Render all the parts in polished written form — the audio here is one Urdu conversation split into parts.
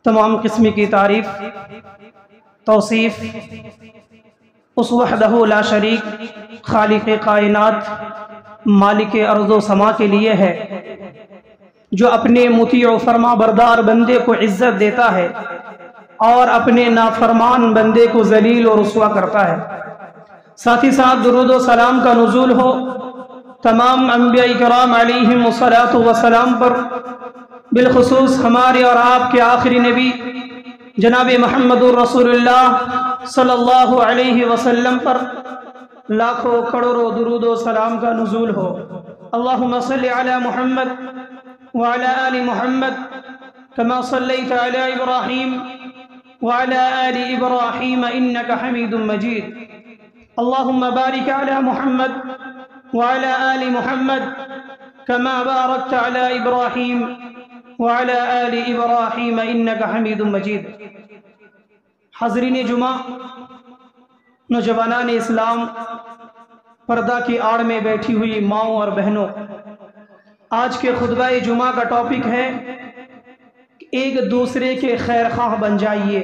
تمام قسم کی تعریف توصیف اس وحدہ لا شریک خالق کائنات مالک ارض و سما کے لیے ہے، جو اپنے مطیع و فرما بردار بندے کو عزت دیتا ہے اور اپنے نافرمان بندے کو ذلیل و رسوا کرتا ہے۔ ساتھ ہی ساتھ درود و سلام کا نزول ہو تمام انبیاء کرام علیہم الصلاۃ والسلام پر، بالخصوص ہمارے اور آپ کے آخری نبی جناب محمد الرسول اللہ صلی اللہ علیہ وسلم پر لاکھوں کروڑوں درود و سلام کا نزول ہو۔ اللہم صلی علی محمد وعلی آل محمد کما صلیت علی ابراہیم وعلی آل ابراہیم انک حمید مجید۔ اللہم بارک علی محمد وعلی آل محمد کما بارکت علی ابراہیم وعلی آل ابراہیم انک حمید مجید۔ حاضرین جمعہ، نوجوانان اسلام، پردہ کی آڑ میں بیٹھی ہوئی ماؤں اور بہنوں، آج کے خطبہ جمعہ کا ٹاپک ہے کہ ایک دوسرے کے خیر خواہ بن جائیے۔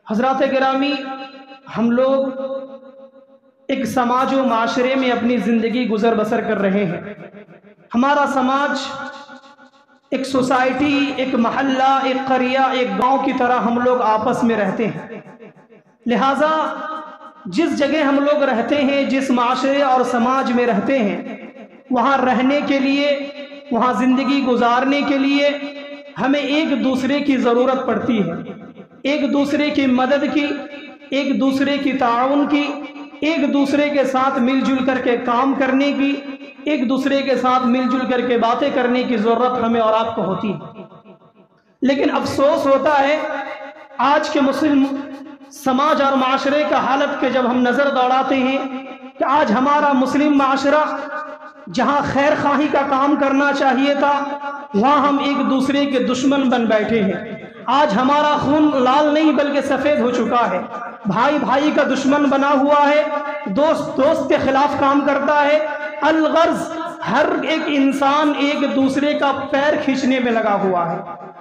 حضرات گرامی، ہم لوگ ایک سماج و معاشرے میں اپنی زندگی گزر بسر کر رہے ہیں۔ ہمارا سماج ایک سوسائٹی، ایک محلہ، ایک قریہ، ایک گاؤں کی طرح ہم لوگ آپس میں رہتے ہیں۔ لہٰذا جس جگہ ہم لوگ رہتے ہیں، جس معاشرے اور سماج میں رہتے ہیں، وہاں رہنے کے لیے، وہاں زندگی گزارنے کے لیے ہمیں ایک دوسرے کی ضرورت پڑتی ہے، ایک دوسرے کی مدد کی، ایک دوسرے کی تعاون کی، ایک دوسرے کے ساتھ مل جل کر کے کام کرنے کی، ایک دوسرے کے ساتھ مل جل کر کے باتیں کرنے کی ضرورت ہمیں اور آپ کو ہوتی ہے۔ لیکن افسوس ہوتا ہے آج کے مسلم سماج اور معاشرے کا حالت کہ جب ہم نظر دوڑاتے ہیں کہ آج ہمارا مسلم معاشرہ جہاں خیر خواہی کا کام کرنا چاہیے تھا، وہاں ہم ایک دوسرے کے دشمن بن بیٹھے ہیں۔ آج ہمارا خون لال نہیں بلکہ سفید ہو چکا ہے، بھائی بھائی کا دشمن بنا ہوا ہے، دوست دوست کے خلاف کام کرتا ہے۔ الغرض ہر ایک انسان ایک دوسرے کا پیر کھینچنے میں لگا ہوا ہے،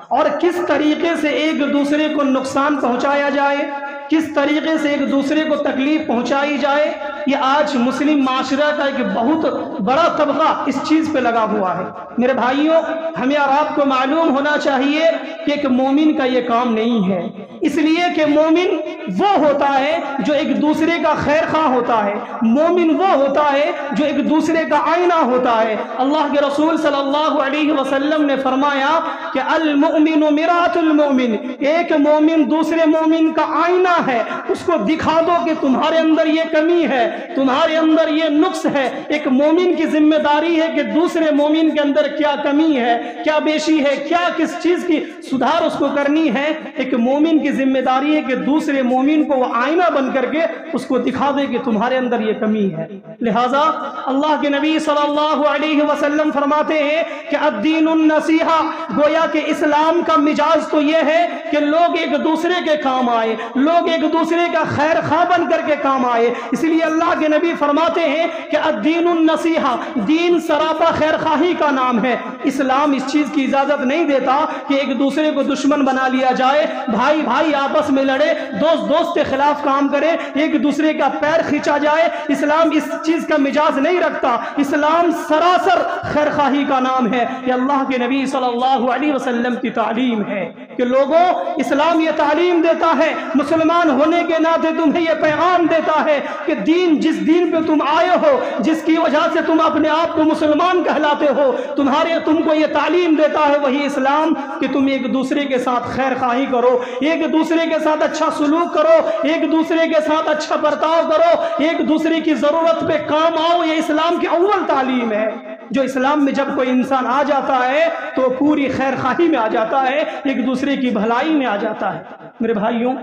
اور کس طریقے سے ایک دوسرے کو نقصان پہنچایا جائے، کس طریقے سے ایک دوسرے کو تکلیف پہنچائی جائے، یہ آج مسلم معاشرہ کا ایک بہت بڑا طبقہ اس چیز پہ لگا ہوا ہے۔ میرے بھائیوں، ہمیں اور آپ کو معلوم ہونا چاہیے کہ ایک مومن کا یہ کام نہیں ہے، اس لیے کہ مومن وہ ہوتا ہے جو ایک دوسرے کا خیر خواہ ہوتا ہے، مومن وہ ہوتا ہے جو ایک دوسرے کا آئینہ ہوتا ہے۔ اللہ کے رسول صلی اللہ علیہ وسلم نے فرمایا کہ المؤمن مرآۃ المؤمن، ایک مومن دوسرے مومن کا آئینہ ہے، اس کو دکھا دو کہ تمہارے اندر یہ کمی ہے، تمہارے اندر یہ نقص ہے۔ ایک مومن کی ذمہ داری ہے کہ دوسرے مومن کے اندر کیا کمی ہے، کیا بیشی ہے، کیا کس چیز کی سدھار اس کو کرنی ہے۔ ایک مومن کی ذمہ داری ہے کہ دوسرے مومن کو وہ آئینہ بن کر کے اس کو دکھا دے کہ تمہارے اندر یہ کمی ہے۔ لہٰذا اللہ کے نبی صلی اللہ علیہ وسلم فرماتے ہیں کہ الدین النصیحہ، گویا کہ اسلام کا مزاج تو یہ ہے کہ لوگ ایک دوسرے کے کام آئے، لوگ ایک دوسرے کا خیر خواہ بن کر کے کام آئے۔ اس لیے اللہ کے نبی فرماتے ہیں کہ الدین النصیحہ، دین سراپا خیر خواہی کا نام ہے۔ اسلام اس چیز کی اجازت نہیں دیتا کہ ایک دوسرے کو دشمن بنا لیا جائے، بھائی بھائی آپس میں لڑے، دوست دوست کے خلاف کام کرے، ایک دوسرے کا پیر کھینچا جائے۔ اسلام اس چیز کا مزاج نہیں رکھتا۔ اسلام سراسر خیر خواہی کا نام ہے۔ یہ اللہ کے نبی صلی اللہ علیہ وسلم کی تعلیم ہے کہ لوگوں، اسلام یہ تعلیم دیتا ہے، مسلمان ہونے کے ناطے تمہیں یہ پیغام دیتا ہے کہ دین، جس دین پہ تم آئے ہو، جس کی وجہ سے تم اپنے آپ کو مسلمان کہلاتے ہو، تم کو یہ تعلیم دیتا ہے وہی اسلام کہ تم ایک دوسرے کے ساتھ خیر خواہی کرو، ایک دوسرے کے ساتھ اچھا سلوک کرو، ایک دوسرے کے ساتھ اچھا برتاؤ کرو، ایک دوسرے کی ضرورت پہ کام آؤ۔ یہ اسلام کی اول تعلیم ہے۔ جو اسلام میں جب کوئی انسان آ جاتا ہے تو پوری خیر خواہی میں آ جاتا ہے، ایک دوسرے کی بھلائی میں آ جاتا ہے۔ میرے بھائیوں،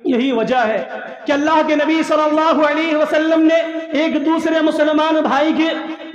یہی وجہ ہے کہ اللہ کے نبی صلی اللہ علیہ وسلم نے ایک دوسرے مسلمان بھائی کے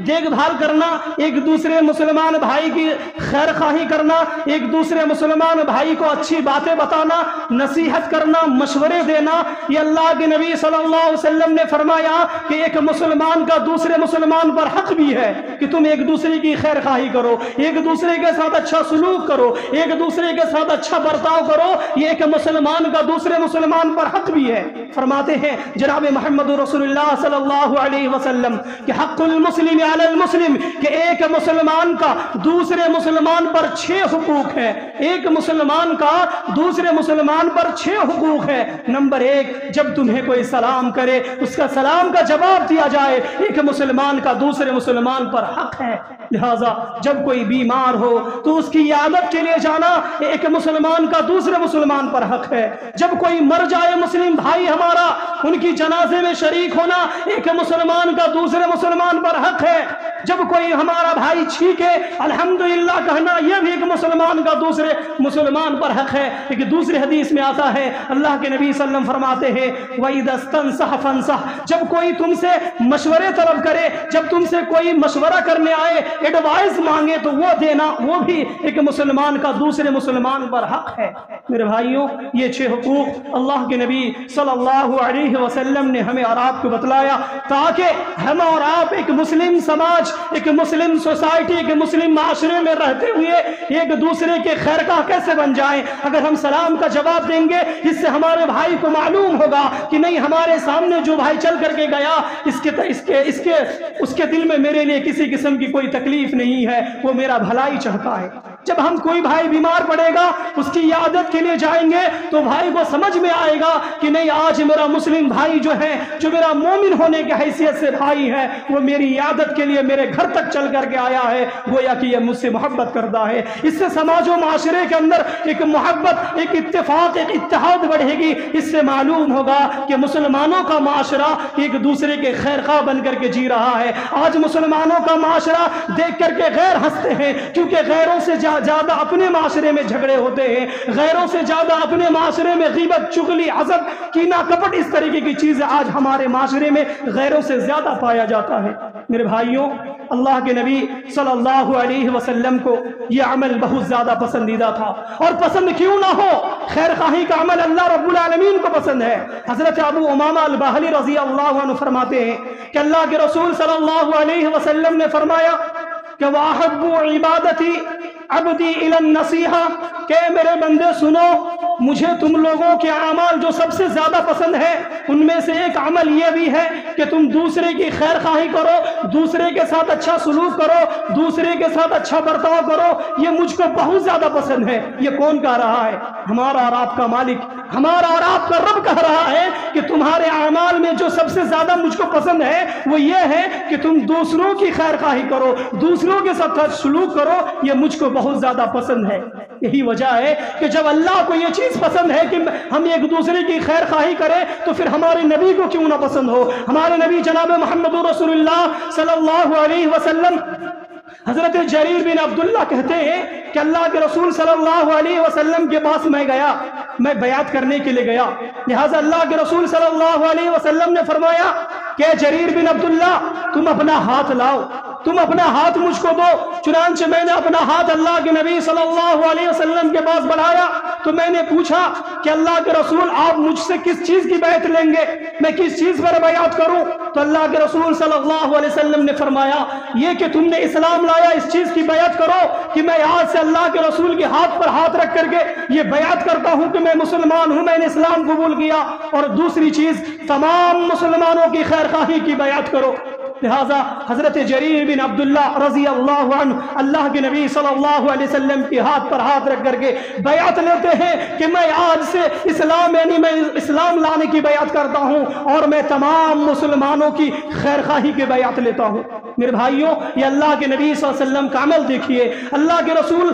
دیکھ بھال کرنا، ایک دوسرے مسلمان بھائی کی خیر خواہی کرنا، ایک دوسرے مسلمان بھائی کو اچھی باتیں بتانا، نصیحت کرنا، مشورے دینا، یہ اللہ کے نبی صلی اللہ علیہ وسلم نے فرمایا کہ ایک مسلمان کا دوسرے مسلمان پر حق بھی ہے کہ تم ایک دوسرے کی خیر خواہی کرو، ایک دوسرے کے ساتھ اچھا سلوک کرو، ایک دوسرے کے ساتھ اچھا برتاؤ کرو، یہ ایک مسلمان کا دوسرے مسلمان پر حق بھی ہے۔ فرماتے ہیں جناب محمد رسول اللہ صلی اللہ علیہ وسلم کہ حق المسلم علی المسلم، کہ ایک مسلمان کا دوسرے مسلمان پر 6 حقوق ہے، ایک مسلمان کا دوسرے مسلمان پر 6 حقوق ہے۔ نمبر 1، جب تمہیں کوئی سلام کرے اس کا سلام کا جواب دیا جائے، ایک مسلمان کا دوسرے مسلمان پر حق ہے۔ لہذا جب کوئی بیمار ہو تو اس کی عیادت کے لیے جانا ایک مسلمان کا دوسرے مسلمان پر حق ہے۔ جب کوئی مر جائے مسلم بھائی ہمارا، ان کی جنازے میں شریک ہونا ایک مسلمان کا دوسرے مسلمان پر حق ہے۔ جب کوئی ہمارا بھائی چھینکے الحمدللہ کہنا، یہ بھی ایک مسلمان کا دوسرے مسلمان پر حق ہے۔ ایک دوسرے حدیث میں آتا ہے، اللہ کے نبی صلی اللہ علیہ وسلم فرماتے ہیں وَإِذَا اسْتَنصَحَ فَانصَحْ، جب کوئی تم سے مشورے طلب کرے، جب تم سے کوئی مشورہ کرنے آئے، ایڈوائز مانگے تو وہ دینا، وہ بھی ایک مسلمان کا دوسرے مسلمان پر حق ہے۔ میرے بھائیوں، یہ 6 حقوق اللہ کے نبی صلی اللہ علیہ وسلم نے ہمیں اور آپ کو بتلایا تاکہ ہم اور آپ ایک مسلم سماج، ایک مسلم سوسائٹی، ایک مسلم معاشرے میں رہتے ہوئے ایک دوسرے کے خیر خواہ کیسے بن جائیں۔ اگر ہم سلام کا جواب دیں گے، اس سے ہمارے بھائی کو معلوم ہوگا کہ نہیں، ہمارے سامنے جو بھائی چل کر کے گیا اس کے دل میں میرے لیے کسی قسم کی کوئی تکلیف نہیں ہے، وہ میرا بھلائی چاہتا ہے۔ جب ہم کوئی بھائی بیمار پڑے گا، اس کی عیادت کے لیے جائیں گے تو بھائی کو سمجھ میں آئے گا کہ نہیں، آج میرا مسلم بھائی جو ہے، جو میرا مومن ہونے کی حیثیت سے بھائی ہے، وہ میری عیادت کے لیے میرے گھر تک چل کر کے آیا ہے، گویا کہ یہ مجھ سے محبت کرتا ہے۔ اس سے سماج و معاشرے کے اندر ایک محبت، ایک اتفاق، ایک اتحاد بڑھے گی۔ اس سے معلوم ہوگا کہ مسلمانوں کا معاشرہ ایک دوسرے کے خیر خواہ بن کر کے جی رہا ہے۔ آج مسلمانوں کا معاشرہ دیکھ کر کے غیر ہنستے ہیں، کیونکہ غیروں سے زیادہ اپنے معاشرے میں جھگڑے ہوتے ہیں، غیروں سے زیادہ اپنے معاشرے میں غیبت، چغلی، حسد، کینہ، کپٹ، اس طریقے کی چیزیں آج ہمارے معاشرے میں غیروں سے زیادہ پایا جاتا ہے۔ میرے بھائیوں، اللہ کے نبی صلی اللہ علیہ وسلم کو یہ عمل بہت زیادہ پسندیدہ تھا، اور پسند کیوں نہ ہو، خیر خواہی کا عمل اللہ رب العالمین کو پسند ہے۔ حضرت ابو امامہ الباہلی رضی اللہ عنہ فرماتے ہیں کہ اللہ کے رسول صلی اللہ علیہ وسلم نے فرمایا کہ وَأَحَبُّ عِبَادَتِي عَبْدِي إِلَى النَّصِيحَةِ، کہ میرے بندے سنو، مجھے تم لوگوں کے اعمال جو سب سے زیادہ پسند ہے، ان میں سے ایک عمل یہ بھی ہے کہ تم دوسرے کی خیر خواہی کرو، دوسرے کے ساتھ اچھا سلوک کرو، دوسرے کے ساتھ اچھا برتاؤ کرو، یہ مجھ کو بہت زیادہ پسند ہے۔ یہ کون کہہ رہا ہے؟ ہمارا اور آپ کا مالک، ہمارا اور آپ کا رب کہہ رہا ہے کہ تمہارے اعمال میں جو سب سے زیادہ مجھ کو پسند ہے وہ یہ ہے کہ تم دوسروں کی خیر خواہی کرو، دوسروں کے ساتھ سلوک کرو، یہ مجھ کو بہت زیادہ پسند ہے۔ یہی وجہ ہے کہ جب اللہ کو یہ چیز پسند ہے کہ ہم ایک دوسرے کی خیر خواہی کریں، تو پھر ہمارے نبی کو کیوں نہ پسند ہو۔ ہمارے نبی جناب محمد رسول اللہ صلی اللہ علیہ وسلم، حضرت جریر بن عبداللہ کہتے ہیں کہ اللہ کے رسول صلی اللہ علیہ وسلم کے پاس میں گیا، میں بیعت کرنے کے لیے گیا، لہٰذا اللہ کے رسول صلی اللہ علیہ وسلم نے فرمایا کہ جریر بن عبداللہ تم اپنا ہاتھ لاؤ، تم اپنا ہاتھ مجھ کو دو۔ چنانچہ میں نے اپنا ہاتھ اللہ کے نبی صلی اللہ علیہ وسلم کے پاس بڑھایا تو میں نے پوچھا کہ اللہ کے رسول آپ مجھ سے کس چیز کی بیعت لیں گے، میں کس چیز پر بیعت کروں؟ تو اللہ کے رسول صلی اللہ علیہ وسلم نے فرمایا یہ کہ تم نے اسلام لایا، اس چیز کی بیعت کرو کہ میں آج سے اللہ کے رسول کے ہاتھ پر ہاتھ رکھ کر کے یہ بیعت کرتا ہوں کہ میں مسلمان ہوں، میں نے اسلام قبول کیا۔ اور دوسری چیز، تمام مسلمانوں کی خیر خواہی کی بیعت کرو۔ لہذا حضرت جریر بن عبداللہ رضی اللہ عنہ اللہ کے نبی صلی اللہ علیہ وسلم کے ہاتھ پر ہاتھ رکھ کر کے بیعت لیتے ہیں کہ میں آج سے اسلام، یعنی میں اسلام لانے کی بیعت کرتا ہوں اور میں تمام مسلمانوں کی خیر خواہی کی بیعت لیتا ہوں۔ میرے بھائیوں، یہ اللہ کے نبی صلی اللہ علیہ وسلم کا عمل دیکھیے، اللہ کے رسول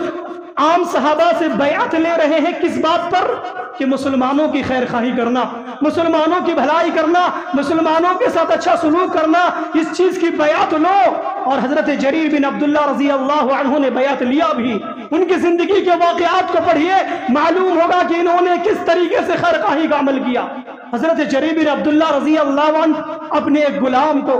عام صحابہ سے بیعت لے رہے ہیں کس بات پر؟ کہ مسلمانوں کی خیر خواہی کرنا، مسلمانوں کی بھلائی کرنا، مسلمانوں کے ساتھ اچھا سلوک کرنا، اس چیز کی بیعت لو۔ اور حضرت جریر بن عبداللہ رضی اللہ عنہ نے بیعت لیا بھی۔ ان کی زندگی کے واقعات کو پڑھیے، معلوم ہوگا کہ انہوں نے کس طریقے سے خیر خواہی کا عمل کیا۔ حضرت جریر بن عبداللہ رضی اللہ عنہ اپنے ایک غلام کو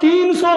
300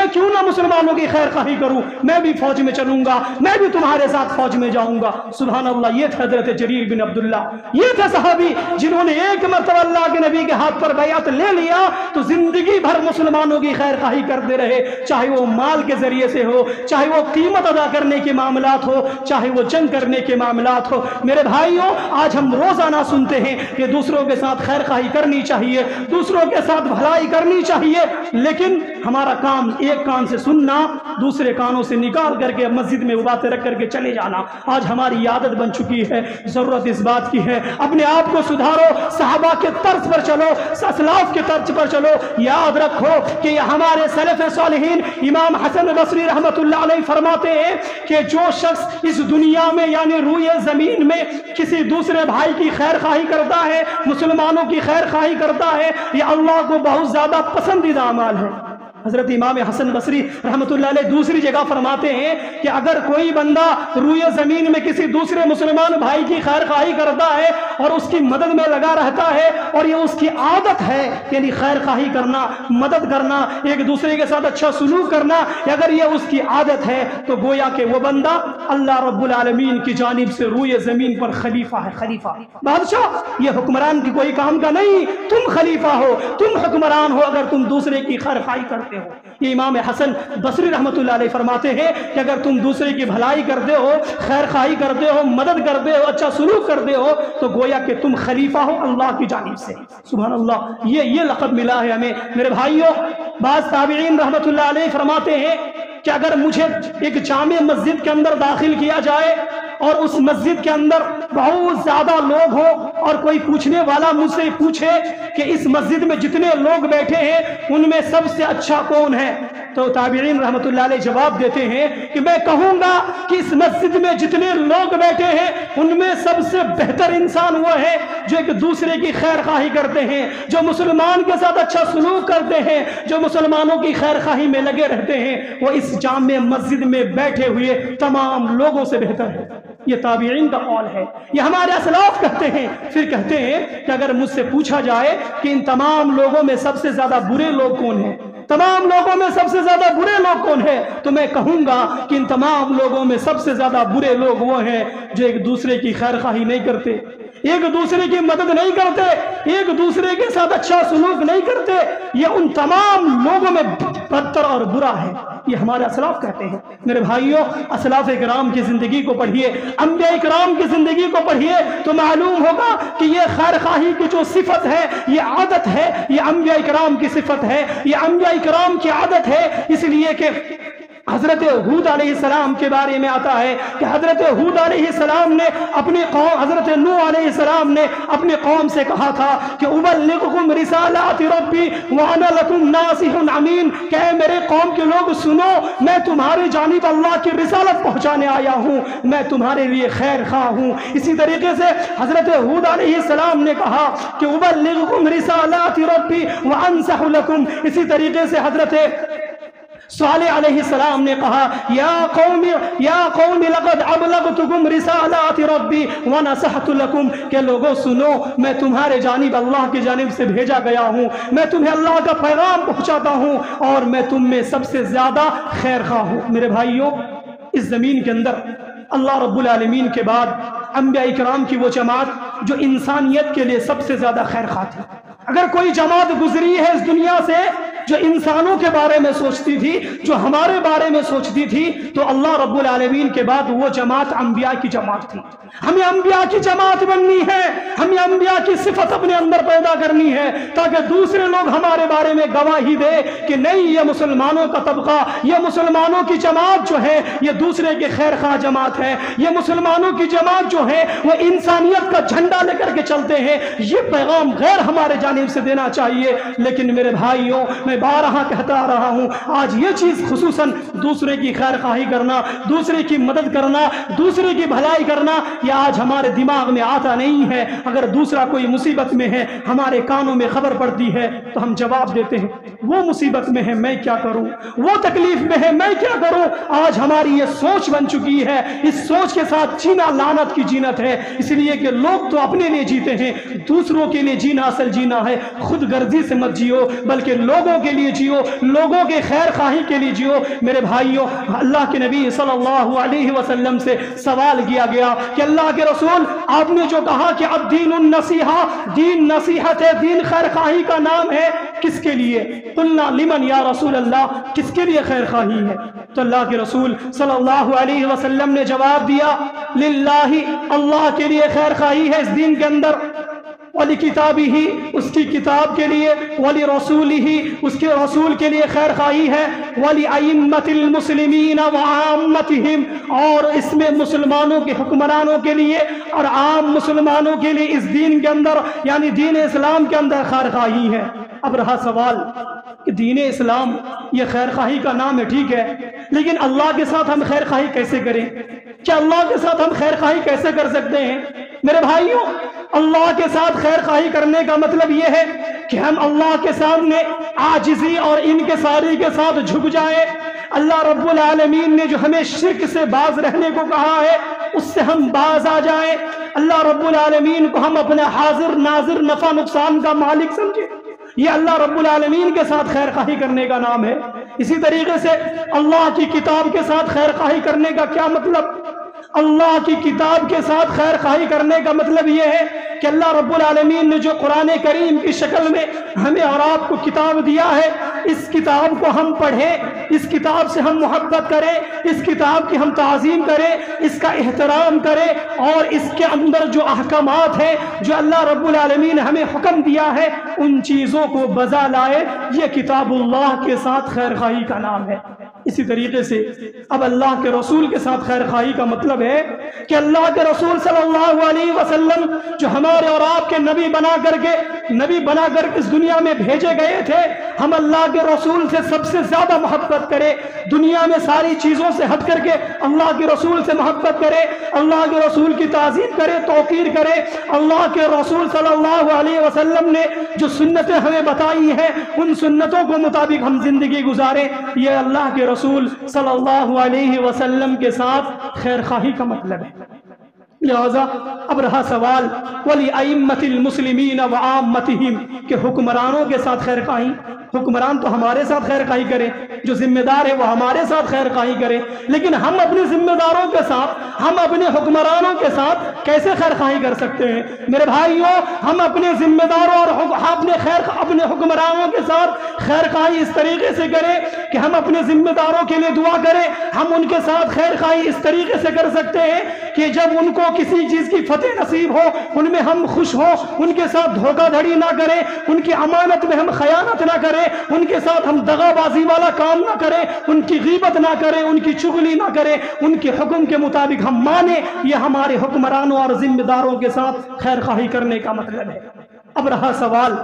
میں کیوں نہ مسلمانوں کی خیر خواہی کروں، میں بھی فوج میں چلوں گا، میں بھی تمہارے ساتھ فوج میں جاؤں گا۔ سبحان اللہ، یہ تھے حضرت جریر بن عبداللہ، یہ تھے صحابی جنہوں نے ایک مرتبہ اللہ کے نبی کے ہاتھ پر بیعت لے لیا تو زندگی بھر مسلمانوں کی خیر خواہی کرتے رہے، چاہے وہ مال کے ذریعے سے ہو، چاہے وہ قیمت ادا کرنے کے معاملات ہو، چاہے وہ جنگ کرنے کے معاملات ہو۔ میرے بھائیوں، آج ہم روزانہ سنتے ہیں کہ دوسروں کے ساتھ خیر خواہی کرنی چاہیے، دوسروں کے ساتھ بھلائی کرنی چاہیے، لیکن ہمارا کام ایک کان سے سننا، دوسرے کانوں سے نکال کر کے مسجد میں وہ باتیں رکھ کر کے چلے جانا آج ہماری عادت بن چکی ہے۔ ضرورت اس بات کی ہے اپنے آپ کو سدھارو، صحابہ کے طرز پر چلو، اسلاف کے طرز پر چلو۔ یاد رکھو کہ ہمارے سلف صالحین امام حسن بصری رحمت اللہ علیہ فرماتے ہیں کہ جو شخص اس دنیا میں یعنی روئے زمین میں کسی دوسرے بھائی کی خیر خواہی کرتا ہے، مسلمانوں کی خیر خواہی کرتا ہے، یہ اللہ کو بہت زیادہ پسندیدہ اعمال ہے۔ حضرت امام حسن بصری رحمت اللہ علیہ دوسری جگہ فرماتے ہیں کہ اگر کوئی بندہ روئے زمین میں کسی دوسرے مسلمان بھائی کی خیر خواہی کرتا ہے اور اس کی مدد میں لگا رہتا ہے اور یہ اس کی عادت ہے، یعنی خیر خواہی کرنا، مدد کرنا، ایک دوسرے کے ساتھ اچھا سلوک کرنا، اگر یہ اس کی عادت ہے تو گویا کہ وہ بندہ اللہ رب العالمین کی جانب سے روئے زمین پر خلیفہ ہے۔ خلیفہ بادشاہ، یہ حکمران کی کوئی کام کا نہیں، تم خلیفہ ہو، تم حکمران ہو اگر تم دوسرے کی خیر خواہی کرتے ہو۔ یہ امام حسن بصری رحمت اللہ علیہ فرماتے ہیں کہ اگر تم دوسرے کی بھلائی کرتے ہو، خیر خواہی کرتے ہو، مدد کرتے ہو، اچھا سلوک کرتے ہو تو گویا کہ تم خلیفہ ہو اللہ کی جانب سے۔ سبحان اللہ، یہ لقب ملا ہے ہمیں۔ میرے بھائیوں، بعض تابعین رحمت اللہ علیہ فرماتے ہیں کہ اگر مجھے ایک جامع مسجد کے اندر داخل کیا جائے اور اس مسجد کے اندر بہت زیادہ لوگ ہوں اور کوئی پوچھنے والا مجھ سے پوچھے کہ اس مسجد میں جتنے لوگ بیٹھے ہیں ان میں سب سے اچھا کون ہے، تو تابعین رحمت اللہ علیہ جواب دیتے ہیں کہ میں کہوں گا کہ اس مسجد میں جتنے لوگ بیٹھے ہیں ان میں سب سے بہتر انسان وہ ہے جو ایک دوسرے کی خیر خواہی کرتے ہیں، جو مسلمان کے ساتھ اچھا سلوک کرتے ہیں، جو مسلمانوں کی خیر خواہی میں لگے رہتے ہیں، وہ اس جامع مسجد میں بیٹھے ہوئے تمام لوگوں سے بہتر ہے۔ یہ تابعین کا قول ہے، یہ ہمارے اسلاف کہتے ہیں۔ پھر کہتے ہیں کہ اگر مجھ سے پوچھا جائے کہ ان تمام لوگوں میں سب سے زیادہ برے لوگ کون ہیں، تمام لوگوں میں سب سے زیادہ برے لوگ کون ہیں، تو میں کہوں گا کہ ان تمام لوگوں میں سب سے زیادہ برے لوگ وہ ہیں جو ایک دوسرے کی خیر خواہی نہیں کرتے، ایک دوسرے کی مدد نہیں کرتے، ایک دوسرے کے ساتھ اچھا سلوک نہیں کرتے۔ یہ ان تمام لوگوں میں بدتر اور برا ہے، یہ ہمارے اسلاف کہتے ہیں۔ میرے بھائیوں، اسلاف اکرام کی زندگی کو پڑھیے، انبیاء اکرام کی زندگی کو پڑھیے تو معلوم ہوگا کہ یہ خیر خواہی کی جو صفت ہے، یہ عادت ہے، یہ انبیاء اکرام کی صفت ہے، یہ انبیاء اکرام کی عادت ہے۔ اس لیے کہ حضرت ہود علیہ السلام کے بارے میں آتا ہے کہ حضرت ہود علیہ السلام نے اپنی قوم، حضرت نوح علیہ السلام نے اپنی قوم سے کہا تھا کہ ابلغکم رسالات ربی وانا لکم ناصح امین، کہ اے میرے قوم کے لوگ سنو، میں تمہاری جانب اللہ کی رسالت پہنچانے آیا ہوں، میں تمہارے لیے خیر خواہ ہوں۔ اسی طریقے سے حضرت ہود علیہ السلام نے کہا کہ ابلغکم رسالات ربی وانصح لکم۔ اسی طریقے سے حضرت صالح علیہ السلام نے کہا یا قوم لقد ابلغتکم رسالات ربی ونصحت لکم، کہ لوگوں سنو، میں تمہارے جانب اللہ کی جانب سے بھیجا گیا ہوں، میں تمہیں اللہ کا پیغام پہنچاتا ہوں اور میں تم میں سب سے زیادہ خیر خواہ ہوں۔ میرے بھائیوں، اس زمین کے اندر اللہ رب العالمین کے بعد انبیاء اکرام کی وہ جماعت جو انسانیت کے لیے سب سے زیادہ خیر خواہ تھی۔ اگر کوئی جماعت گزری ہے اس دنیا سے جو انسانوں کے بارے میں سوچتی تھی، جو ہمارے بارے میں سوچتی تھی، تو اللہ رب العالمین کے بعد وہ جماعت انبیاء کی جماعت تھی۔ ہمیں انبیاء کی جماعت بننی ہے، ہمیں انبیاء کی صفت اپنے اندر پیدا کرنی ہے تاکہ دوسرے لوگ ہمارے بارے میں گواہی دے کہ نہیں، یہ مسلمانوں کا طبقہ، یہ مسلمانوں کی جماعت جو ہے یہ دوسرے کے خیر خواہ جماعت ہے، یہ مسلمانوں کی جماعت جو ہے وہ انسانیت کا جھنڈا لے کر کے چلتے ہیں۔ یہ پیغام غیر ہمارے جانب سے دینا چاہیے۔ لیکن میرے بھائیوں، میں بارہا کہتا رہا ہوں، آج یہ چیز خصوصاً دوسرے کی خیر خواہی کرنا، دوسرے کی مدد کرنا، دوسرے کی بھلائی کرنا، یہ آج ہمارے دماغ میں آتا نہیں ہے۔ اگر دوسرا کوئی مصیبت میں ہے، ہمارے کانوں میں خبر پڑتی ہے تو ہم جواب دیتے ہیں وہ مصیبت میں ہے میں کیا کروں، وہ تکلیف میں ہے میں کیا کروں۔ آج ہماری یہ سوچ بن چکی ہے، اس سوچ کے ساتھ جینا لعنت کی جینت ہے۔ اس لیے کہ لوگ تو اپنے لیے جیتے ہیں، دوسروں کے لیے جینا اصل جینا ہے۔ خود غرضی سے مت جیو، بلکہ لوگوں کے کے لیے جیو، لوگوں کے خیر خواہی کے لیے جیو۔ میرے بھائیوں، اللہ کے نبی صلی اللہ علیہ وسلم سے سوال کیا گیا کہ اللہ کے رسول، آپ نے جو کہا کہ اب دین النصیحہ، دین نصیحت ہے، دین خیر خواہی کا نام ہے، کس کے لیے؟ قلنا لمن یا رسول اللہ، کس کے لیے خیر خواہی ہے؟ تو اللہ کے رسول صلی اللہ علیہ وسلم نے جواب دیا، للہ، اللہ کے لیے خیر خواہی ہے اس دین کے اندر، وَلِكِتَابِهِ، اس کی کتاب کے لیے، وَلِرَسُولِهِ، اس کے رسول کے لیے خیر خواہی ہے، وَلِأَئِمَّةِ الْمُسْلِمِينَ وَعَامَّتِهِمْ، اور اس میں مسلمانوں کے حکمرانوں کے لیے اور عام مسلمانوں کے لیے اس دین کے اندر، یعنی دین اسلام کے اندر خیر خواہی ہے۔ اب رہا سوال کہ دین اسلام یہ خیر خواہی کا نام ہے، ٹھیک ہے، لیکن اللہ کے ساتھ ہم خیر خواہی کیسے کریں؟ کیا اللہ کے ساتھ ہم خیر خواہی کیسے کر سکتے ہیں؟ میرے بھائیوں، اللہ کے ساتھ خیر خواہی کرنے کا مطلب یہ ہے کہ ہم اللہ کے سامنے عاجزی اور انکساری کے ساتھ جھک جائیں۔ اللہ رب العالمین نے جو ہمیں شرک سے باز رہنے کو کہا ہے، اس سے ہم باز آ جائیں۔ اللہ رب العالمین کو ہم اپنے حاضر ناظر نفع نقصان کا مالک سمجھیں۔ یہ اللہ رب العالمین کے ساتھ خیر خواہی کرنے کا نام ہے۔ اسی طریقے سے اللہ کی کتاب کے ساتھ خیر خواہی کرنے کا کیا مطلب؟ اللہ کی کتاب کے ساتھ خیر خواہی کرنے کا مطلب یہ ہے کہ اللہ رب العالمین نے جو قرآن کریم کی شکل میں ہمیں اور آپ کو کتاب دیا ہے، اس کتاب کو ہم پڑھیں، اس کتاب سے ہم محبت کریں، اس کتاب کی ہم تعظیم کریں، اس کا احترام کریں، اور اس کے اندر جو احکامات ہیں جو اللہ رب العالمین نے ہمیں حکم دیا ہے، ان چیزوں کو بجا لائے۔ یہ کتاب اللہ کے ساتھ خیر خواہی کا نام ہے۔ اسی طریقے سے اب اللہ کے رسول کے ساتھ خیر خواہی کا مطلب ہے کہ اللہ کے رسول صلی اللہ علیہ وسلم جو ہمارے اور آپ کے نبی بنا کر اس دنیا میں بھیجے گئے تھے، ہم اللہ کے رسول سے سب سے زیادہ محبت کریں، دنیا میں ساری چیزوں سے ہٹ کر کے اللہ کے رسول سے محبت کریں، اللہ کے رسول کی تعظیم کریں، توقیر کریں۔ اللہ کے رسول صلی اللہ علیہ وسلم نے جو سنتیں ہمیں بتائی ہیں، ان سنتوں کو مطابق ہم زندگی گزاریں۔ یہ اللہ کے رسول صلی اللہ علیہ وسلم کے ساتھ خیر خواہی کا مطلب ہے۔ لہذا اب رہا سوال، وَلِأَئِمَّةِ الْمُسْلِمِينَ وَعَامَّتِهِمْ، کہ حکمرانوں کے ساتھ خیر خواہی، حکمران تو ہمارے ساتھ خیر خواہی کریں، جو ذمہ دار ہے وہ ہمارے ساتھ خیر خواہی کریں، لیکن ہم اپنے ذمہ داروں کے ساتھ، ہم اپنے حکمرانوں کے ساتھ کیسے خیر خواہی کر سکتے ہیں؟ میرے بھائیوں، ہم اپنے ذمہ داروں اور اپنے حکمرانوں کے ساتھ خیر خواہی اس طریقے سے کریں کہ ہم اپنے ذمہ داروں کے لیے دعا کریں۔ ہم ان کے ساتھ خیر خواہی اس طریقے سے کر سکتے ہیں کہ جب ان کو کسی چیز کی فتح نصیب ہو، ان میں ہم خوش ہوں، ان کے ساتھ دھوکہ دھڑی نہ کریں، ان کی امانت میں ہم خیانت نہ کریں، ان کے ساتھ ہم دغا بازی والا کام نہ کریں، ان کی غیبت نہ کریں، ان کی چغلی نہ کریں، ان کے حکم کے مطابق ہم مانیں۔ یہ ہمارے حکمرانوں اور ذمہ داروں کے ساتھ خیر خواہی کرنے کا مطلب ہے۔ اب رہا سوال،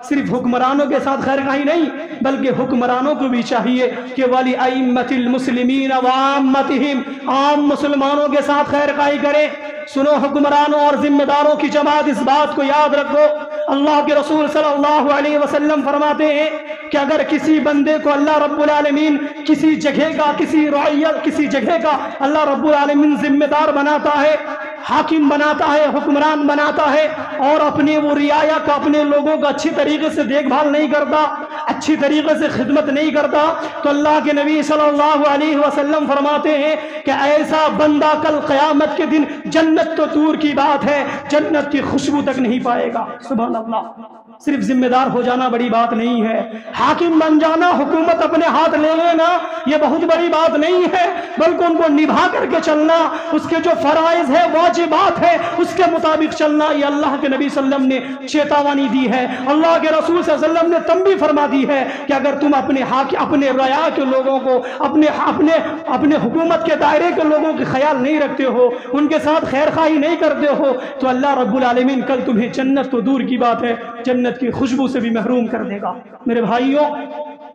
صرف حکمرانوں کے ساتھ خیر خواہی نہیں، بلکہ حکمرانوں کو بھی چاہیے کہ وَلِأَئِمَّةِ الْمُسْلِمِينَ وَعَامَّتِهِمْ، عام مسلمانوں کے ساتھ خیر خواہی کریں۔ سنو حکمرانوں اور ذمہ داروں کی جماعت، اس بات کو یاد رکھو، اللہ کے رسول صلی اللہ علیہ وسلم فرماتے ہیں کہ اگر کسی بندے کو اللہ رب العالمین کسی جگہ کا، کسی جگہ کا اللہ رب العالمین ذمہ دار بناتا ہے، حاکم بناتا ہے، حکمران بناتا ہے، اور اپنے وہ رعایا کا، اپنے لوگوں کا اچھی طریقے سے دیکھ بھال نہیں کرتا، اچھی طریقے سے خدمت نہیں کرتا، تو اللہ کے نبی صلی اللہ علیہ وسلم فرماتے ہیں کہ ایسا بندہ کل قیامت کے دن جنت تو دور کی بات ہے، جنت کی خوشبو تک نہیں پائے گا۔ سبحان اللہ۔ صرف ذمہ دار ہو جانا بڑی بات نہیں ہے، حاکم بن جانا، حکومت اپنے ہاتھ لے لینا، یہ بہت بڑی بات نہیں ہے، بلکہ ان کو نبھا کر کے چلنا، اس کے جو فرائض ہے، واجبات ہے، اس کے مطابق چلنا، یہ اللہ کے نبی صلی اللہ علیہ وسلم نے چیتاوانی دی ہے۔ اللہ کے رسول صلی اللہ علیہ وسلم نے تنبیہ فرما دی ہے کہ اگر تم اپنے رعایا کے لوگوں کو، اپنے حکومت کے دائرے کے لوگوں کے خیال نہیں رکھتے ہو، ان کے ساتھ خیر خواہی نہیں کرتے ہو، تو اللہ رب العالمین کل تمہیں جنت تو دور کی بات ہے، جنت کی خوشبو سے بھی محروم کر دے گا۔ میرے بھائیوں،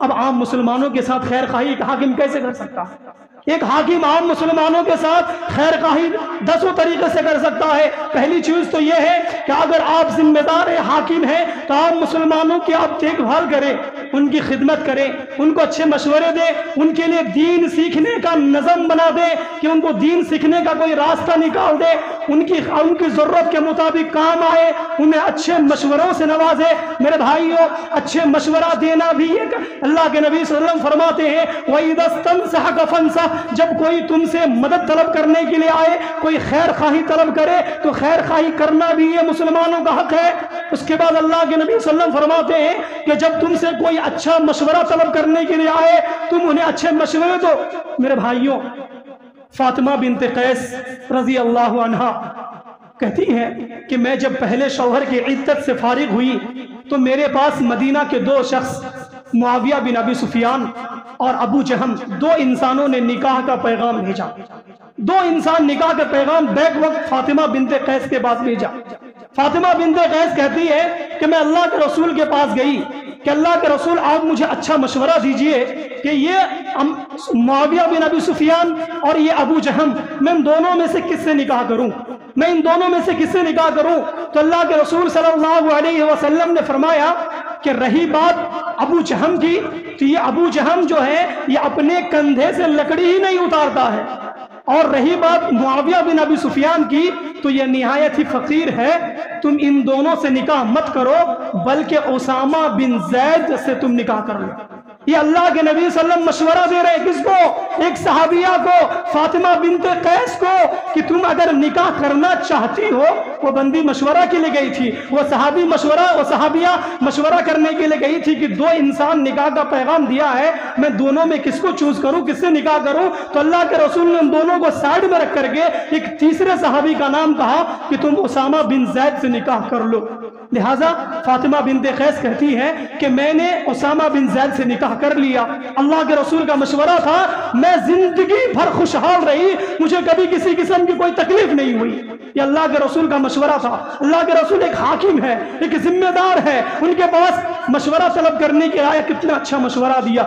اب عام مسلمانوں کے ساتھ خیر خواہی ایک حاکم کیسے کر سکتا ہے؟ ایک حاکم عام مسلمانوں کے ساتھ خیر خواہی 10 طریقے سے کر سکتا ہے۔ پہلی چیز تو یہ ہے کہ اگر آپ ذمہ دار حاکم ہیں تو عام مسلمانوں کی آپ دیکھ بھال کریں، ان کی خدمت کریں، ان کو اچھے مشورے دیں، ان کے لیے دین سیکھنے کا نظم بنا دے کہ ان کو دین سیکھنے کا کوئی راستہ نکال دے، ان کی ضرورت کے مطابق کام آئے، انہیں اچھے مشوروں سے نوازے۔ میرے بھائیوں، اچھے مشورہ دینا بھی ایک اللہ کے نبی صلی اللہ علیہ وسلم فرماتے ہیں وَإِذَا اسْتَنْصَحَكَ فَانْصَحْ، جب کوئی تم سے مدد طلب کرنے کے لیے آئے، کوئی خیر خواہی طلب کرے تو خیر خواہی کرنا بھی یہ مسلمانوں کا حق ہے۔ اس کے بعد اللہ کے نبی صلی اللہ علیہ وسلم فرماتے ہیں کہ جب تم سے کوئی اچھا مشورہ طلب کرنے کے لیے آئے تم انہیں اچھے مشورے دو۔ میرے بھائیوں، فاطمہ بنت قیس رضی اللہ عنہا کہتی ہے کہ میں جب پہلے شوہر کی عدت سے فارغ ہوئی تو میرے پاس مدینہ کے دو شخص معاویہ بن ابی سفیان اور ابو جہم، دو انسانوں نے نکاح کا پیغام بھیجا۔ دو انسان نکاح کا پیغام بیک وقت فاطمہ بنت قیس کے پاس بھیجا۔ فاطمہ بنت قیس کہتی ہے کہ میں اللہ کے رسول کے پاس گئی کہ اللہ کے رسول آپ مجھے اچھا مشورہ دیجئے کہ یہ معاویہ بن ابی سفیان اور یہ ابو جہم، میں ان دونوں میں سے کس سے نکاح کروں؟ میں ان دونوں میں سے کس سے نکاح کروں؟ تو اللہ کے رسول صلی اللہ علیہ وسلم نے فرمایا کہ رہی بات ابو جہم کی، تو یہ ابو جہم جو ہے یہ اپنے کندھے سے لکڑی ہی نہیں اتارتا ہے، اور رہی بات معاویہ بن ابی سفیان کی تو یہ نہایت ہی فقیر ہے، تم ان دونوں سے نکاح مت کرو بلکہ اسامہ بن زید سے تم نکاح کر لو۔ یہ اللہ کے نبی صلی اللہ علیہ وسلم مشورہ دے رہے کس کو؟ ایک صحابیہ کو، فاطمہ بنت قیس کو، کہ تم اگر نکاح کرنا چاہتی ہو، وہ بندی مشورہ کے لیے گئی تھی، وہ صحابیہ مشورہ کرنے کے لیے گئی تھی کہ دو انسان نکاح کا پیغام دیا ہے، میں دونوں میں کس کو چوز کروں، کس سے نکاح کروں؟ تو اللہ کے رسول نے ان دونوں کو سائیڈ میں رکھ کر کے ایک تیسرے صحابی کا نام کہا کہ تم اسامہ بن زید سے نکاح کر لو۔ لہٰذا فاطمہ بنت قیس کہتی ہے کہ میں نے اسامہ بن زید سے نکاح کر لیا، اللہ کے رسول کا مشورہ تھا، میں زندگی بھر خوشحال رہی، مجھے کبھی کسی قسم کی کوئی تکلیف نہیں ہوئی۔ یہ اللہ کے رسول کا مشورہ تھا۔ اللہ کے رسول ایک حاکم ہے، ایک ذمہ دار ہے، ان کے پاس مشورہ طلب کرنے کے آیا، کتنا اچھا مشورہ دیا۔